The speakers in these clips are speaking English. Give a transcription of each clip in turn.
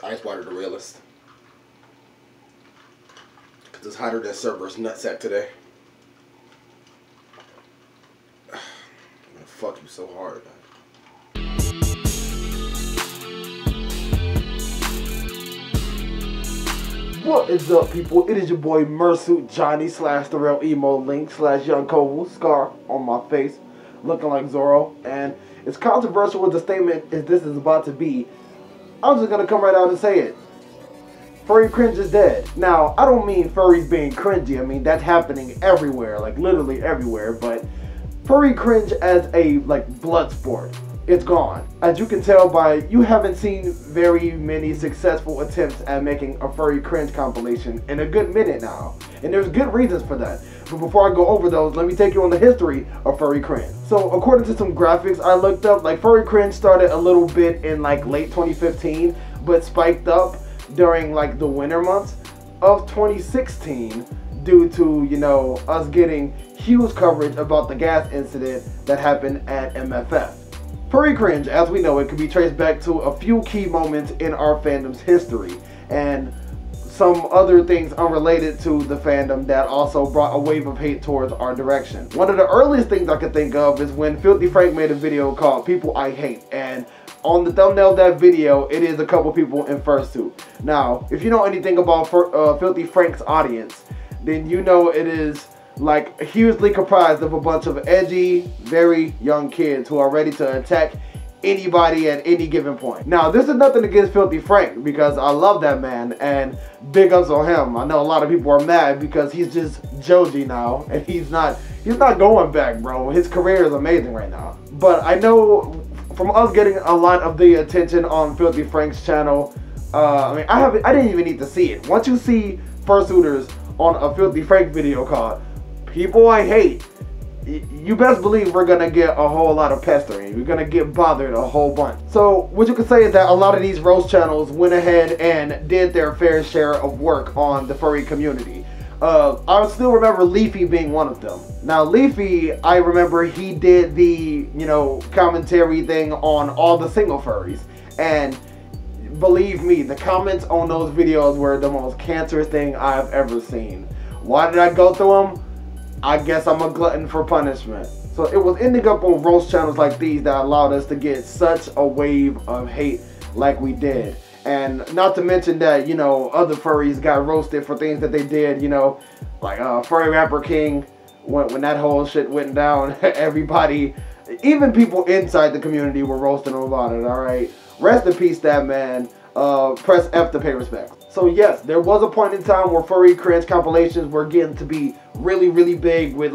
Ice water the realest. Cause it's hotter than Cerberus nutsack today. I'm gonna fuck you so hard. What is up, people? It is your boy Mersuit Johnny / the real emo link / young Kovu scar on my face, looking like Zorro, and it's controversial what the statement is this is about to be. I'm just gonna come right out and say it. Furry Cringe is dead. Now, I don't mean furries being cringy. I mean, that's happening everywhere, like literally everywhere, but Furry Cringe as a, blood sport, it's gone. As you can tell by, you haven't seen very many successful attempts at making a Furry Cringe compilation in a good minute now. And there's good reasons for that. But before I go over those, let me take you on the history of Furry Cringe. So according to some graphics I looked up, Furry Cringe started a little bit in late 2015, but spiked up during the winter months of 2016 due to, us getting huge coverage about the gas incident that happened at MFF. Furry Cringe, as we know it, can be traced back to a few key moments in our fandom's history, and some other things unrelated to the fandom that also brought a wave of hate towards our direction. One of the earliest things I could think of is when Filthy Frank made a video called People I Hate, and on the thumbnail of that video, it is a couple people in fursuit. Now, if you know anything about Filthy Frank's audience, then you know it is hugely comprised of a bunch of edgy, very young kids who are ready to attack anybody at any given point. Now, this is nothing against Filthy Frank, because I love that man and big ups on him. I know a lot of people are mad because he's just Joji now, and he's not going back, bro. His career is amazing right now. But I know from us getting a lot of the attention on Filthy Frank's channel, I didn't even need to see it. Once you see fursuiters on a Filthy Frank video called People I Hate, you best believe we're gonna get a whole lot of pestering. We're gonna get bothered a whole bunch. So what you can say is that a lot of these roast channels went ahead and did their fair share of work on the furry community. I still remember Leafy being one of them. Now Leafy, I remember he did the, commentary thing on all the single furries. And believe me, the comments on those videos were the most cancerous thing I've ever seen. Why did I go through them? I guess I'm a glutton for punishment. So it was ending up on roast channels like these that allowed us to get such a wave of hate like we did. And not to mention that, other furries got roasted for things that they did, Furry Rapper King, when that whole shit went down, everybody, even people inside the community were roasting him about it, alright? Rest in peace, that man. Press F to pay respect. So yes, there was a point in time where Furry Cringe compilations were getting to be really, really big, with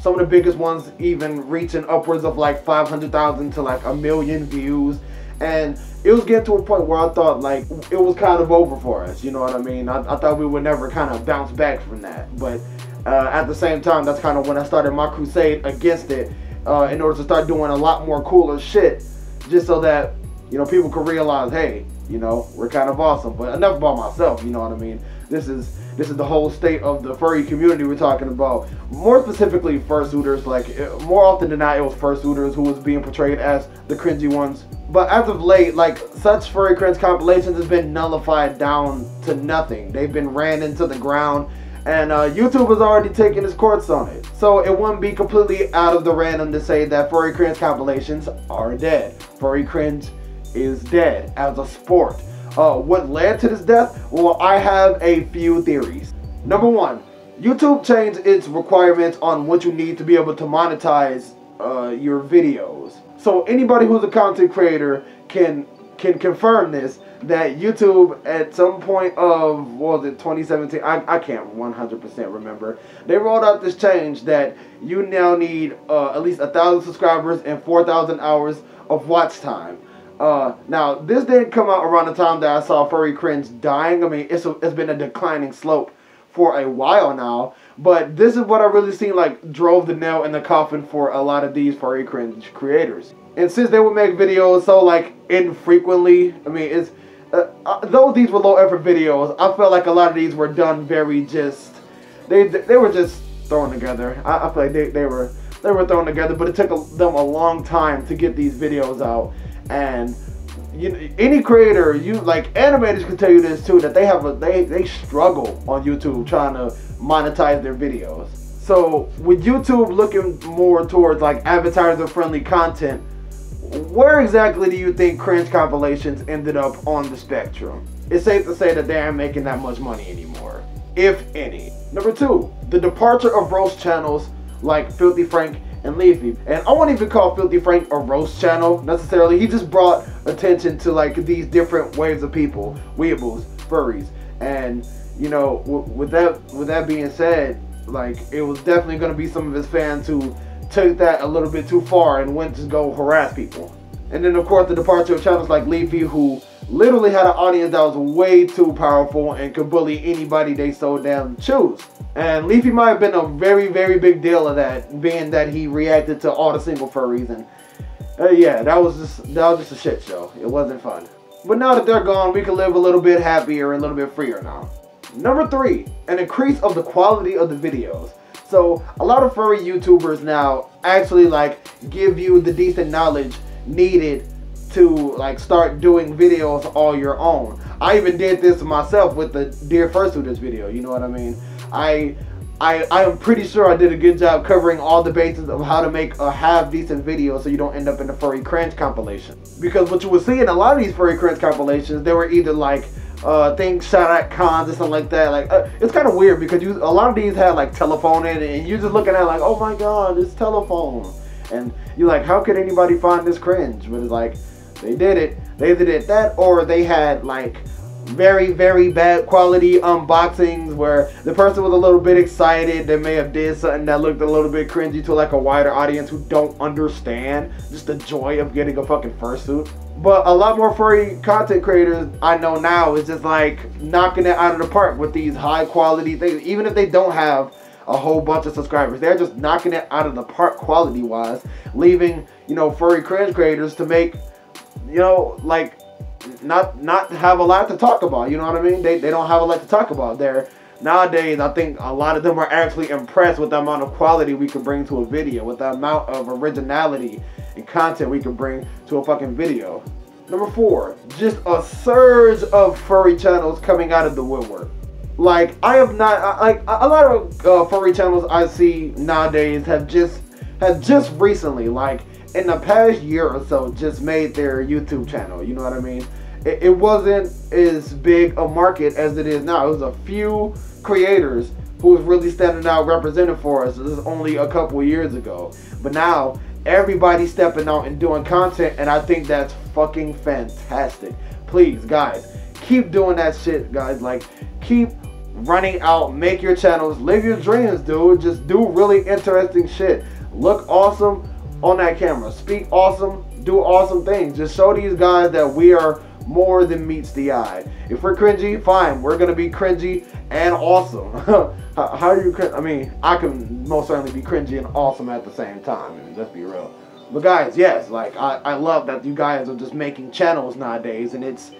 some of the biggest ones even reaching upwards of 500,000 to 1 million views. And it was getting to a point where I thought it was kind of over for us, you know what I mean? I thought we would never kind of bounce back from that. But at the same time, that's kind of when I started my crusade against it, in order to start doing a lot more cooler shit, just so that, people could realize, hey, we're kind of awesome. But enough about myself, you know what I mean? This is the whole state of the furry community we're talking about. More specifically, fursuiters. More often than not, it was fursuiters who was being portrayed as the cringy ones. But as of late, such Furry Cringe compilations has been nullified down to nothing. They've been ran into the ground, and YouTube has already taken its course on it. So it wouldn't be completely out of the random to say that Furry Cringe compilations are dead. Furry Cringe is dead as a sport. What led to this death? Well, I have a few theories. Number one, YouTube changed its requirements on what you need to be able to monetize your videos. So anybody who's a content creator can confirm this, that YouTube at some point of, what was it, 2017, I can't 100% remember, they rolled out this change that you now need at least 1,000 subscribers and 4,000 hours of watch time. Now, this didn't come out around the time that I saw Furry Cringe dying. I mean, it's been a declining slope for a while now. But this is what I really seen drove the nail in the coffin for a lot of these Furry Cringe creators. And since they would make videos so infrequently, I mean, it's though these were low effort videos, I felt like a lot of these were done very just, they were just thrown together. I feel like they were thrown together, but it took them a long time to get these videos out. And any creator, like animators can tell you this too, that they struggle on YouTube trying to monetize their videos. So with YouTube looking more towards like advertiser friendly content, where exactly do you think cringe compilations ended up on the spectrum? It's safe to say that they aren't making that much money anymore, if any. Number 2, the departure of roast channels like Filthy Frank and Leafy. And I won't even call Filthy Frank a roast channel necessarily. He just brought attention to like these different waves of people, weeables, furries. And you know, with that being said, like it was definitely going to be some of his fans who took that a little bit too far and went to go harass people. And then of course the departure of channels like Leafy, who literally had an audience that was way too powerful and could bully anybody they so damn choose. And Leafy might have been a very, very big deal of that, being that he reacted to all the single furries. And yeah, that was just a shit show. It wasn't fun. But now that they're gone, we can live a little bit happier and a little bit freer now. Number 3, an increase of the quality of the videos. So a lot of furry YouTubers now actually like give you the decent knowledge needed to like start doing videos all your own. I even did this myself with the Dear Fursuiters video, you know what I mean? I am pretty sure I did a good job covering all the bases of how to make a half decent video so you don't end up in a Furry Cringe compilation. Because what you will see in a lot of these Furry Cringe compilations, they were either like things shot at cons or something like that. Like it's kind of weird because a lot of these had like telephone in it, and you're just looking at it like, oh my god, it's telephone. And you're like, how could anybody find this cringe? But it's like, they did it. They either did that or they had like very, very bad quality unboxings where the person was a little bit excited. They may have did something that looked a little bit cringy to like a wider audience who don't understand just the joy of getting a fucking fursuit. But a lot more furry content creators I know now is just like knocking it out of the park with these high quality things. Even if they don't have a whole bunch of subscribers, they're just knocking it out of the park quality wise, leaving, you know, Furry Cringe creators to make, you know, like not have a lot to talk about. You know what I mean? They don't have a lot to talk about. Nowadays, I think a lot of them are actually impressed with the amount of quality we can bring to a video, with the amount of originality and content we can bring to a fucking video. Number 4, just a surge of furry channels coming out of the woodwork. Like, I have not, like, a lot of furry channels I see nowadays have just recently, like, in the past year or so, just made their YouTube channel, you know what I mean? It wasn't as big a market as it is now. It was a few creators who was really standing out representing for us. This is only a couple years ago. But now, everybody's stepping out and doing content, and I think that's fucking fantastic. Please, guys, keep doing that shit, guys. Like, keep running out, make your channels, live your dreams, dude. Just do really interesting shit. Look awesome on that camera. Speak awesome. Do awesome things. Just show these guys that we are more than meets the eye. If we're cringy, fine. We're gonna be cringy and awesome. How do you? I mean, I can most certainly be cringy and awesome at the same time. I mean, let's be real. But guys, yes, like I love that you guys are just making channels nowadays, and it's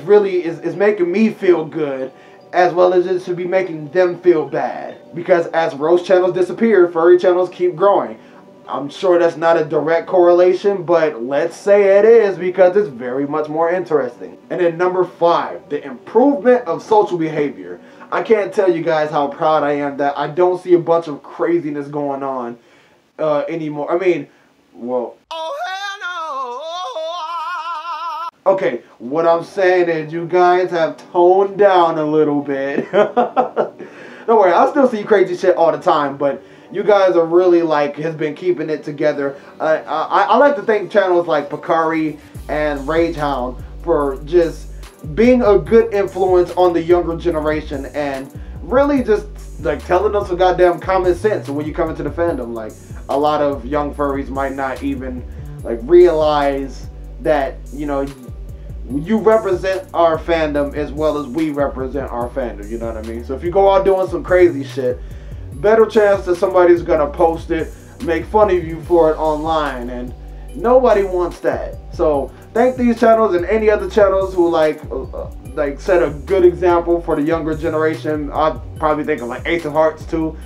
really making me feel good, as well as it should be making them feel bad. Because as roast channels disappear, furry channels keep growing. I'm sure that's not a direct correlation, but let's say it is because it's very much more interesting. And then number 5, the improvement of social behavior. I can't tell you guys how proud I am that I don't see a bunch of craziness going on anymore. I mean, well... Oh, hell no! Okay, what I'm saying is you guys have toned down a little bit. Don't worry, I still see crazy shit all the time, but you guys are really like has been keeping it together. I like to thank channels like Picari and Ragehound for just being a good influence on the younger generation and really just like telling us some goddamn common sense when you come into the fandom. Like a lot of young furries might not even like realize that, you know, you represent our fandom as well as we represent our fandom, you know what I mean? So if you go out doing some crazy shit, better chance that somebody's gonna post it, make fun of you for it online, and nobody wants that. So thank these channels and any other channels who like set a good example for the younger generation. I'd probably think of like Ace of Hearts too.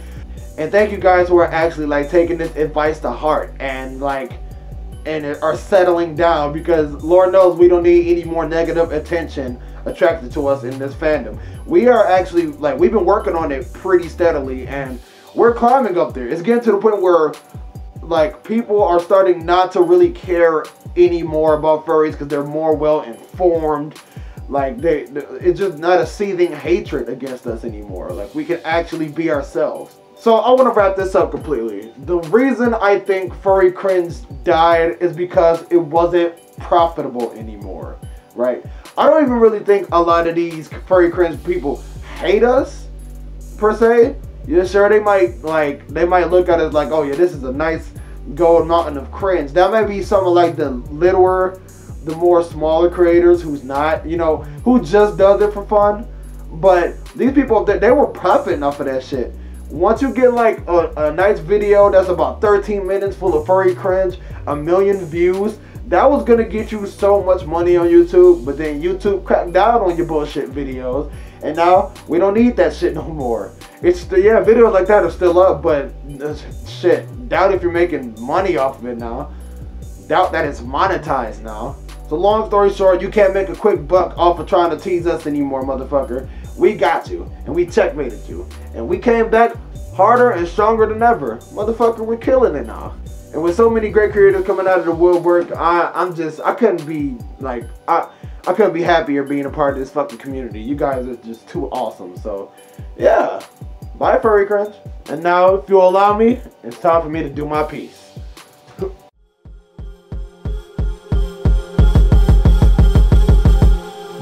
And thank you guys who are actually like taking this advice to heart and like and are settling down, because Lord knows we don't need any more negative attention attracted to us in this fandom. We are actually, like, we've been working on it pretty steadily, and we're climbing up there. It's getting to the point where, like, people are starting not to really care anymore about furries because they're more well informed. Like, it's just not a seething hatred against us anymore. Like, we can actually be ourselves. So I want to wrap this up completely. The reason I think Furry Cringe died is because it wasn't profitable anymore, right? I don't even really think a lot of these Furry Cringe people hate us, per se. Yeah, sure, they might look at us like, oh yeah, this is a nice gold mountain of cringe. That might be some of like the littler, the more smaller creators who's not, you know, who just does it for fun. But these people, they were profiting off of that shit. Once you get like a nice video that's about 13 minutes full of furry cringe, 1 million views, that was gonna get you so much money on YouTube. But then YouTube cracked down on your bullshit videos, and now we don't need that shit no more. It's still, yeah, videos like that are still up, but shit, doubt if you're making money off of it now. Doubt that it's monetized now. So long story short, you can't make a quick buck off of trying to tease us anymore, motherfucker. We got you, and we checkmated you, and we came back harder and stronger than ever. Motherfucker, we're killing it now. And with so many great creators coming out of the woodwork, I couldn't be like, I couldn't be happier being a part of this fucking community. You guys are just too awesome. So yeah, bye Furry Cringe. And now, if you'll allow me, it's time for me to do my piece.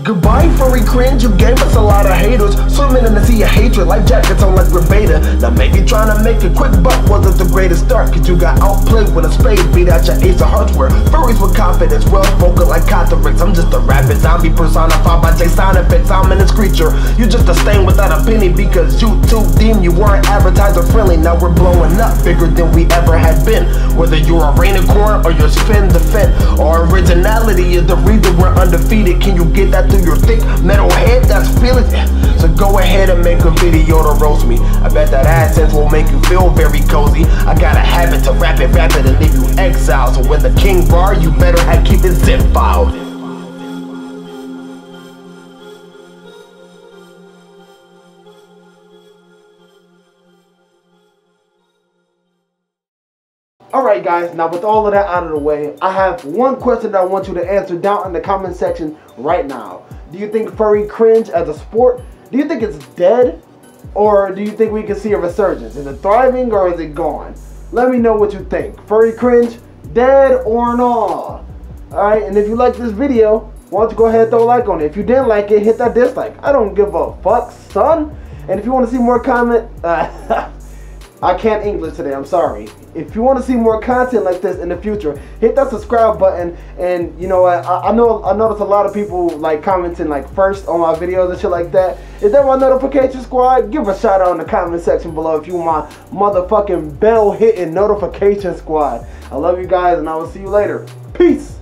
Goodbye, Furry Cringe, you gave us a lot of haters. Swimming in the sea of hatred like jackets on like we're beta. Now maybe trying to make a quick buck wasn't the greatest start, cause you got outplayed with a spade, beat out your ace of hearts. Where furries with confidence, well spoken like Kothorix. I'm just a rabid zombie personified by Jasonafex. I'm in this creature, you just a stain without a penny, because YouTube deemed you weren't advertiser friendly. Now we're blowing up bigger than we ever had been. Whether you're a Rainicorn or you're Sven the Fenn, our originality is the reason we're undefeated. Can you get that through your thick metal head? That's Felix. So go ahead and make a video to roast me. I bet that AdSense will make you feel very cozy. I got a habit to rap it and leave you exiled. So when the king bar, you better keep it zip filed. Alright guys, now with all of that out of the way, I have one question that I want you to answer down in the comment section right now. Do you think Furry Cringe as a sport, do you think it's dead? Or do you think we can see a resurgence? Is it thriving or is it gone? Let me know what you think. Furry Cringe, dead or not? Alright, and if you like this video, why don't you go ahead and throw a like on it. If you didn't like it, hit that dislike. I don't give a fuck, son. And if you want to see more comment, I can't English today, I'm sorry. If you want to see more content like this in the future, hit that subscribe button. And you know what, I notice a lot of people like commenting like first on my videos and shit like that. Is that my notification squad? Give a shout out in the comment section below if you my motherfucking bell hitting notification squad. I love you guys, and I will see you later. Peace.